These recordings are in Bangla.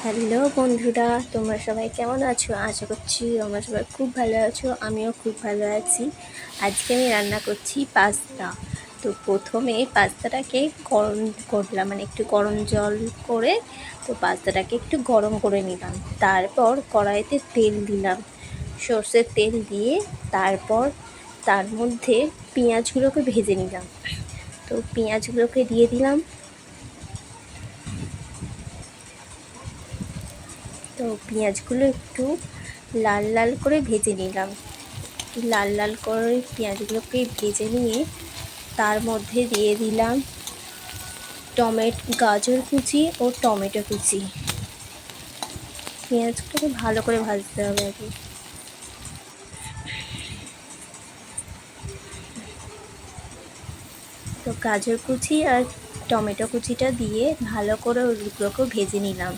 হ্যালো বন্ধুরা, তোমরা সবাই কেমন আছো? আশা করছি তোমরা সবাই খুব ভালো আছো। আমিও খুব ভালো আছি। আজকে আমি রান্না করছি পাস্তা। তো প্রথমে পাস্তাটাকে গরম করলাম, মানে একটু গরম জল করে তো পাস্তাটাকে একটু গরম করে নিলাম। তারপর কড়াইতে তেল দিলাম, সর্ষের তেল দিয়ে তারপর তার মধ্যে পেঁয়াজগুলোকে ভেজে নিলাম। তো পেঁয়াজগুলোকে দিয়ে দিলাম। তো পেঁয়াজগুলো একটু লাল লাল করে ভেজে নিলাম। লাল লাল করে পেঁয়াজগুলোকে ভেজে নিয়ে তার মধ্যে দিয়ে দিলাম গাজর কুচি ও টমেটো কুচি। পেঁয়াজগুলোকে ভালো করে ভাজতে হবে আগে। তো গাজর কুচি আর টমেটো কুচিটা দিয়ে ভালো করে ওগুলোকে ভেজে নিলাম।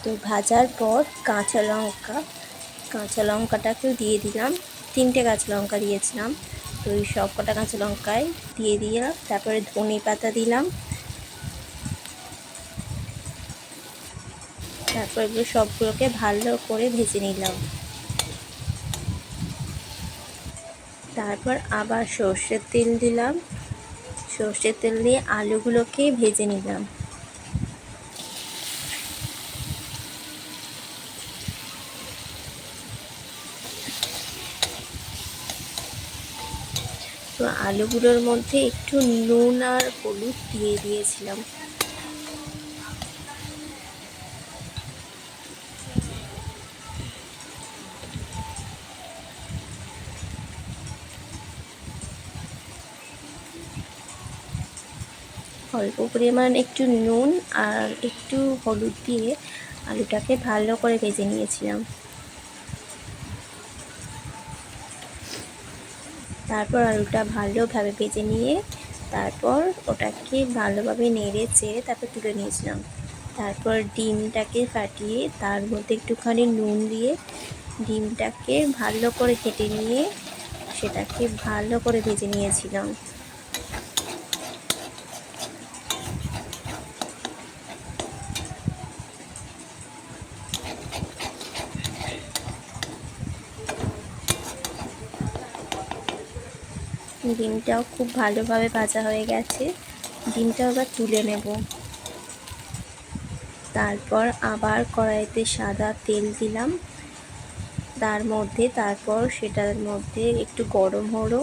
তো ভাজার পর কাঁচা লঙ্কাটাকেও দিয়ে দিলাম। 3টে কাঁচা লঙ্কা দিয়েছিলাম। তো ওই সব কটা কাঁচা লঙ্কায় দিয়ে দিলাম। তারপরে ধনে পাতা দিলাম। তারপর এগুলো সবগুলোকে ভালো করে ভেজে নিলাম। তারপর আবার সর্ষের তেল দিলাম। সর্ষের তেল দিয়ে আলুগুলোকে ভেজে নিলাম। তো আলুগুলোর মধ্যে একটু নুন আর হলুদ দিয়ে দিয়েছিলাম। অল্প পরিমাণ একটু নুন আর একটু হলুদ দিয়ে আলুটাকে ভালো করে ভেজে নিয়েছিলাম। তারপর আলুটা ভালোভাবে ভেজে নিয়ে তারপর ওটাকে ভালোভাবে নেড়ে চেড়ে তারপর তুলে নিয়েছিলাম। তারপর ডিমটাকে ফাটিয়ে তার মধ্যে একটুখানি নুন দিয়ে ডিমটাকে ভালো করে ফেটে নিয়ে সেটাকে ভালো করে ভেজে নিয়েছিলাম। ডিমটাও খুব ভালোভাবে ভাজা হয়ে গেছে। ডিমটাও আবার তুলে নেব। তারপর আবার কড়াইতে সাদা তেল দিলাম। তারপর সেটার মধ্যে একটু গরম হলো।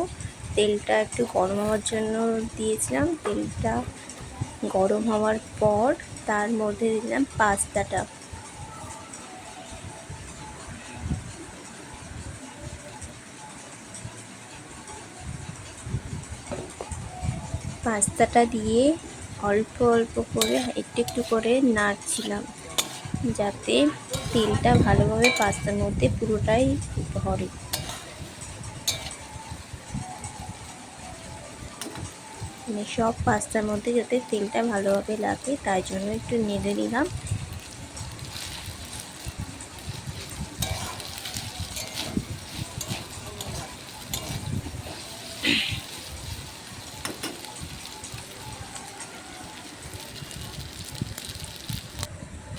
তেলটা একটু গরম হওয়ার জন্য দিয়েছিলাম। তেলটা গরম হওয়ার পর তার মধ্যে দিলাম পাস্তাটা। পাস্তাটা দিয়ে অল্প অল্প করে একটু একটু করে নাড়ছিলাম, যাতে তেলটা ভালোভাবে পাস্তার মধ্যে পুরোটাই ভরে। মানে সব পাস্তার মধ্যে যাতে তেলটা ভালোভাবে লাগে তাই জন্য একটু নেড়ে নিলাম।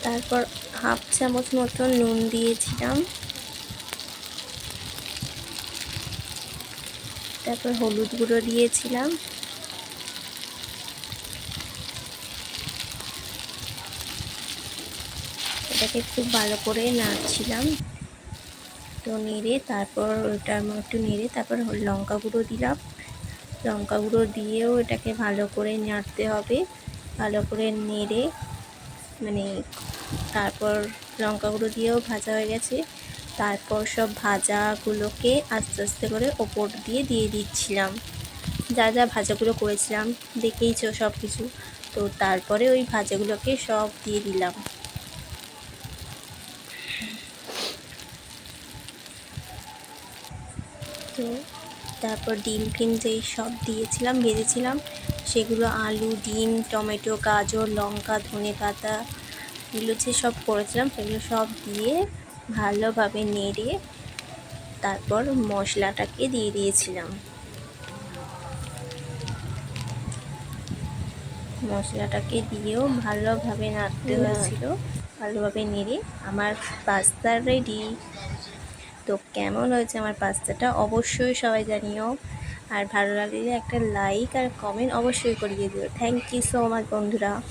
তারপর হাফ চামচ মতন নুন দিয়েছিলাম। তারপর হলুদ গুঁড়ো দিয়েছিলাম। এটাকে খুব ভালো করে নাড়ছিলাম। তো নেড়ে তারপর ওটার একটু নেড়ে তারপর লঙ্কা গুঁড়ো দিলাম। লঙ্কা গুঁড়ো দিয়েও এটাকে ভালো করে নাড়তে হবে। ভালো করে নেড়ে মানে তারপর লঙ্কা গুঁড়ো দিয়েও ভাজা হয়ে গেছে। তারপর সব ভাজাগুলোকে আস্তে আস্তে করে ওপর দিয়ে দিচ্ছিলাম। যা যা ভাজাগুলো করেছিলাম দেখেইছো সব কিছু। তো তারপরে ওই ভাজাগুলোকে সব দিয়ে দিলাম। তো তারপর ডিম যেই সব দিয়েছিলাম ভেজেছিলাম সেগুলো আলু, ডিম, টমেটো, গাজর, লঙ্কা, ধনে পাতা এগুলো যে সব করেছিলাম সেগুলো সব দিয়ে ভালোভাবে নেড়ে তারপর মশলাটাকে দিয়ে দিয়েছিলাম। মশলাটাকে দিয়েও ভালোভাবে নাড়তে হয়েছিল। ভালোভাবে নেড়ে আমার পাস্তা রেডি। তো কেমন হয়েছে আমার পাস্তাটা অবশ্যই সবাই জানিও, আর ভালো লাগলে একটা লাইক আর কমেন্ট অবশ্যই করিয়ে দিও। থ্যাংক ইউ সো মাচ বন্ধুরা।